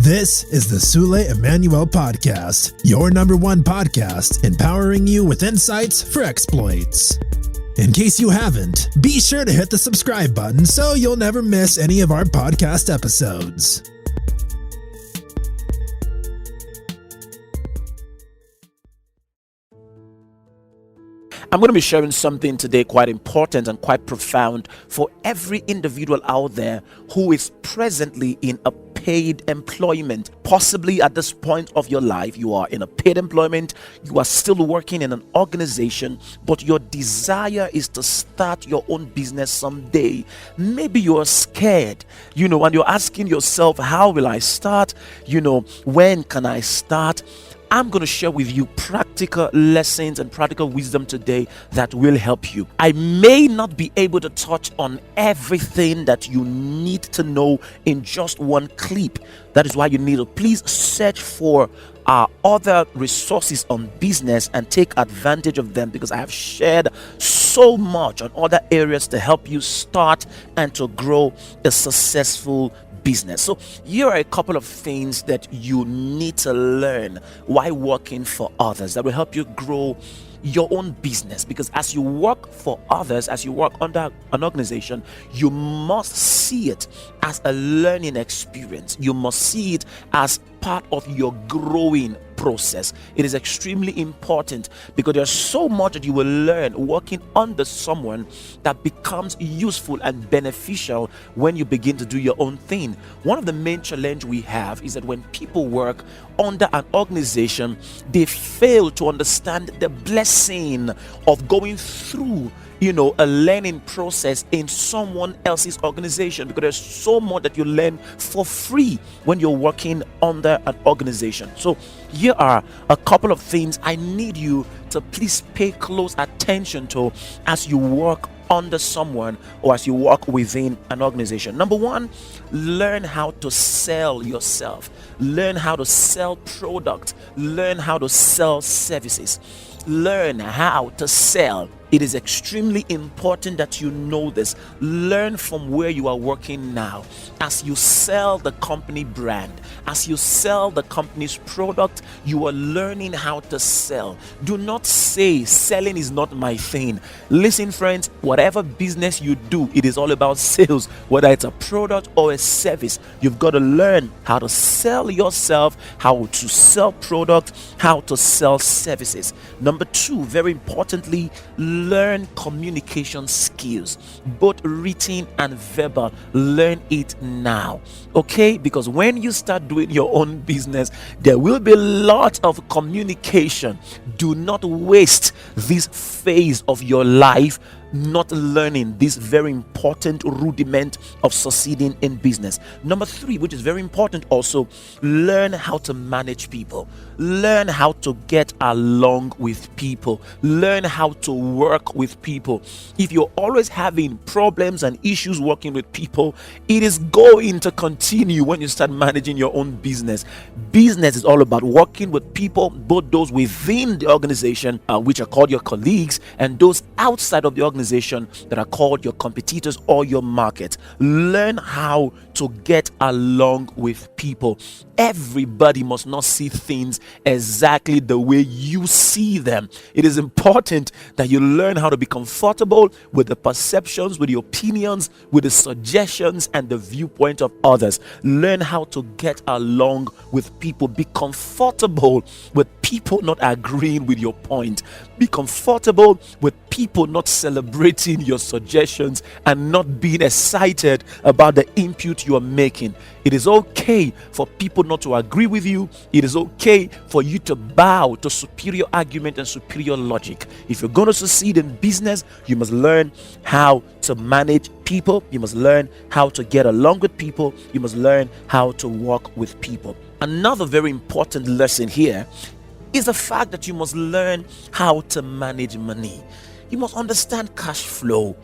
This is the Sule Emmanuel podcast, your number one podcast, empowering you with insights for exploits. In case you haven't, be sure to hit the subscribe button so you'll never miss any of our podcast episodes. I'm going to be sharing something today quite important and quite profound for every individual out there who is presently in a paid employment. Possibly at this point of your life, you are in a paid employment, you are still working in an organization, but your desire is to start your own business someday. Maybe you're scared, and you're asking yourself, how will I start? When can I start? I'm going to share with you practical lessons and practical wisdom today that will help you. I may not be able to touch on everything that you need to know in just one clip. That is why you need to please search for other resources on business and take advantage of them, because I have shared so much on other areas to help you start and to grow a successful business. So here are a couple of things that you need to learn while working for others that will help you grow your own business. Because as you work for others, as you work under an organization, you must see it as a learning experience. You must see it as part of your growing process. It is extremely important because there's so much that you will learn working under someone that becomes useful and beneficial when you begin to do your own thing. One of the main challenge we have is that when people work under an organization, they fail to understand the blessing of going through a learning process in someone else's organization, because there's so much that you learn for free when you're working under an organization. So here are a couple of things I need you to please pay close attention to as you work under someone or as you work within an organization. Number one, learn how to sell yourself. Learn how to sell product. Learn how to sell services. Learn how to sell. It is extremely important that you know this. Learn from where you are working now. As you sell the company brand, as you sell the company's product, you are learning how to sell. Do not say selling is not my thing. Listen, friends, whatever business you do, it is all about sales, whether it's a product or a service. You've got to learn how to sell yourself, how to sell product, how to sell services. Number two, very importantly, learn communication skills, both written and verbal. Learn it now, okay? Because when you start doing your own business, there will be lots of communication. Do not waste this phase of your life not learning this very important rudiment of succeeding in business. Number three, which is very important also, learn how to manage people. Learn how to get along with people. Learn how to work with people. If you're always having problems and issues working with people, it is going to continue when you start managing your own business. Business is all about working with people, both those within the organization, which are called your colleagues, and those outside of the organization that are called your competitors or your market. Learn how to get along with people. Everybody must not see things exactly the way you see them. It is important that you learn how to be comfortable with the perceptions, with the opinions, with the suggestions and the viewpoint of others. Learn how to get along with people. Be comfortable with people not agreeing with your point. Be comfortable with people not celebrating your suggestions and not being excited about the input you are making. It is okay for people not to agree with you. It is okay for you to bow to superior argument and superior logic. If you're going to succeed in business, you must learn how to manage people. You must learn how to get along with people. You must learn how to work with people. Another very important lesson here is the fact that you must learn how to manage money. You must understand cash flow.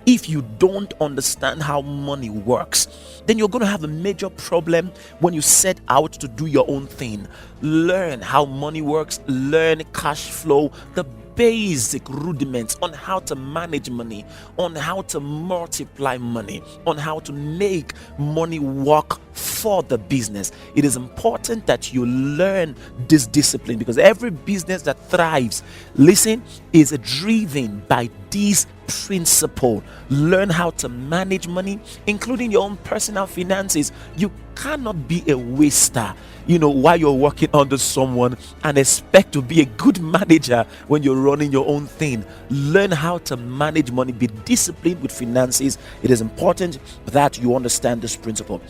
If you don't understand how money works, then you're going to have a major problem when you set out to do your own thing. Learn how money works, learn cash flow, the basic rudiments on how to manage money, on how to multiply money, on how to make money work for the business. It is important that you learn this discipline, because every business that thrives, listen, is driven by this principle. Learn how to manage money, including your own personal finances. You cannot be a waster, while you're working under someone, and expect to be a good manager when you're running your own thing. Learn how to manage money. Be disciplined with finances. It is important that you understand this principle.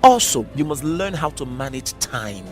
Also, you must learn how to manage time.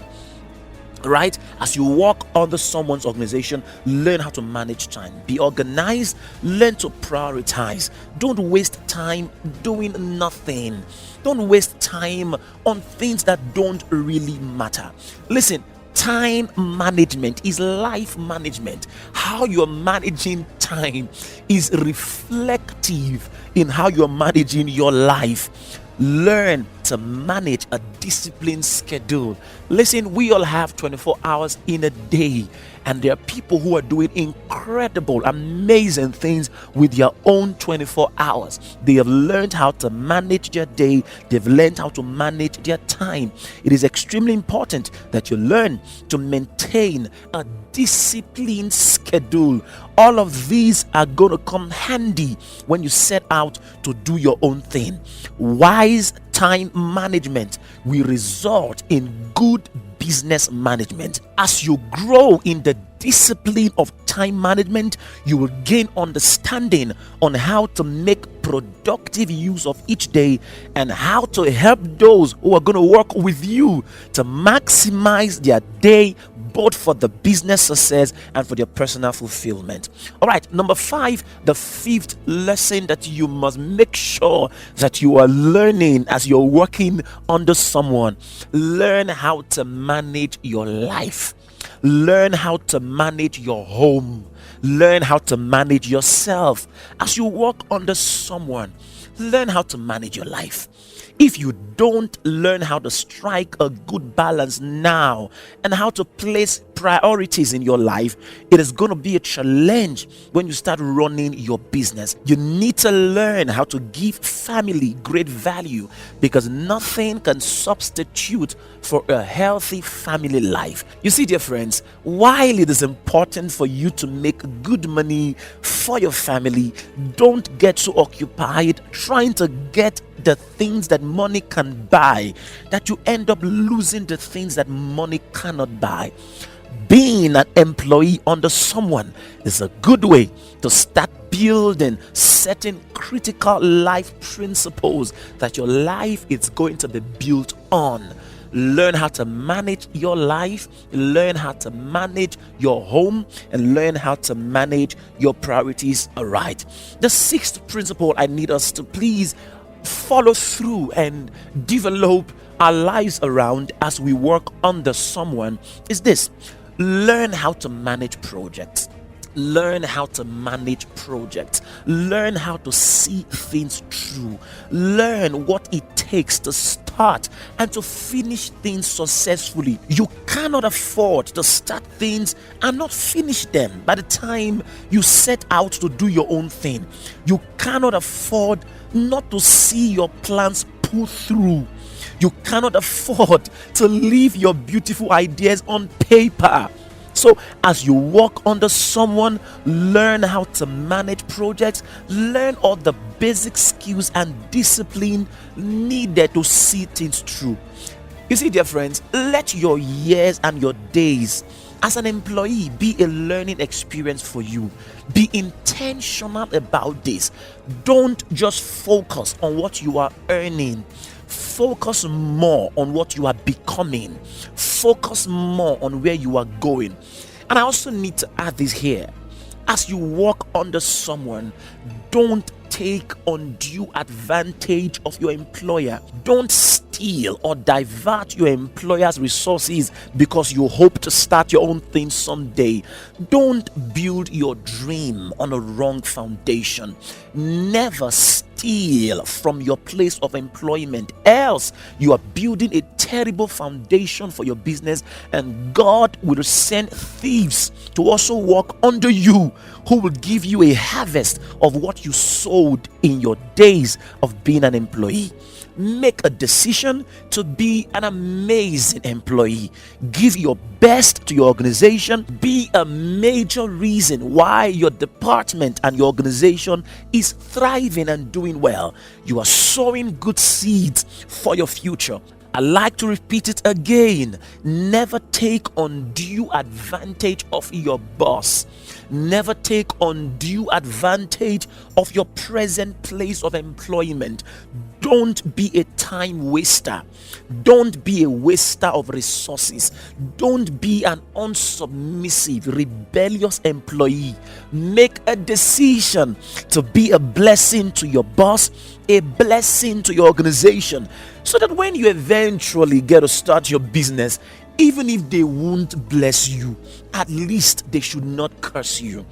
Right? As you work under someone's organization, learn how to manage time. Be organized. Learn to prioritize. Don't waste time doing nothing. Don't waste time on things that don't really matter. Listen, time management is life management. How you're managing time is reflective in how you're managing your life. Learn to manage a disciplined schedule. Listen, we all have 24 hours in a day, and there are people who are doing incredible, amazing things with their own 24 hours. They have learned how to manage their day. They've learned how to manage their time. It is extremely important that you learn to maintain a disciplined schedule. All of these are going to come handy when you set out to do your own thing. Wise time management will result in good business management. As you grow in the discipline of time management, you will gain understanding on how to make productive use of each day and how to help those who are going to work with you to maximize their day, both for the business success and for their personal fulfillment. All right, number 5, the 5th lesson that you must make sure that you are learning as you're working under someone. Learn how to manage your life. Learn how to manage your home. Learn how to manage yourself. As you work under someone, learn how to manage your life. If you don't learn how to strike a good balance now and how to place priorities in your life, it is going to be a challenge when you start running your business. You need to learn how to give family great value, because nothing can substitute for a healthy family life. You see, dear friends, while it is important for you to make good money for your family, don't get so occupied trying to get the things that money can buy that you end up losing the things that money cannot buy. Being an employee under someone is a good way to start building certain critical life principles that your life is going to be built on. Learn how to manage your life, learn how to manage your home, and learn how to manage your priorities aright. The 6th principle I need us to please follow through and develop our lives around as we work under someone is this: learn how to manage projects. Learn how to manage projects. Learn how to see things through. Learn what it takes to start and to finish things successfully. You cannot afford to start things and not finish them by the time you set out to do your own thing. You cannot afford not to see your plans pull through. You cannot afford to leave your beautiful ideas on paper. So as you work under someone, learn how to manage projects. Learn all the basic skills and discipline needed to see things through. You see, dear friends, let your years and your days as an employee be a learning experience for you. Be intentional about this. Don't just focus on what you are earning. Focus more on what you are becoming. Focus more on where you are going. And I also need to add this here. As you work under someone, don't take undue advantage of your employer. Don't steal or divert your employer's resources because you hope to start your own thing someday. Don't build your dream on a wrong foundation. Never steal from your place of employment, else you are building a terrible foundation for your business, and God will send thieves to also work under you, who will give you a harvest of what you sowed in your days of being an employee. Make a decision to be an amazing employee. Give your best to your organization. Be a major reason why your department and your organization is thriving and doing well. You are sowing good seeds for your future. I like to repeat it again. Never take undue advantage of your boss. Never take undue advantage of your present place of employment. Don't be a time waster. Don't be a waster of resources. Don't be an unsubmissive, rebellious employee. Make a decision to be a blessing to your boss, a blessing to your organization, so that when you eventually get to start your business, even if they won't bless you, at least they should not curse you.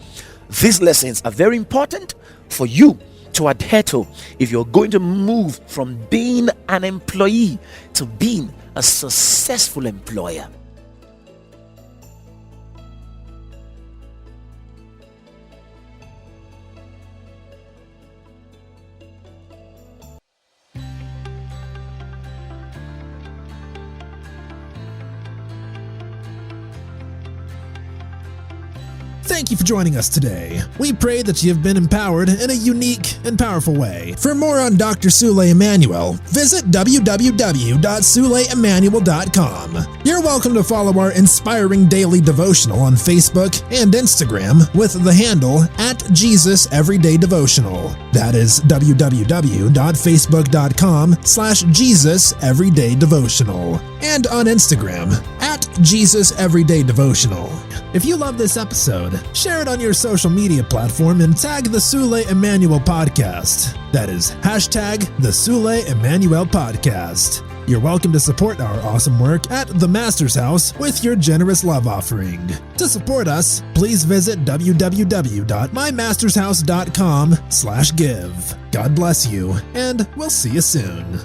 These lessons are very important for you to adhere to if you're going to move from being an employee to being a successful employer. Thank you for joining us today. We pray that you have been empowered in a unique and powerful way. For more on Dr. Sule Emmanuel, visit www.suleemmanuel.com. You're welcome to follow our inspiring daily devotional on Facebook and Instagram with the handle @JesusEverydayDevotional. That is www.facebook.com/JesusEverydayDevotional. And on Instagram @JesusEverydayDevotional. If you love this episode, share it on your social media platform and tag the Sule Emmanuel Podcast. That is #the Sule Emmanuel Podcast. You're welcome to support our awesome work at the Master's House with your generous love offering. To support us, please visit www.mymastershouse.com/give. God bless you, and we'll see you soon.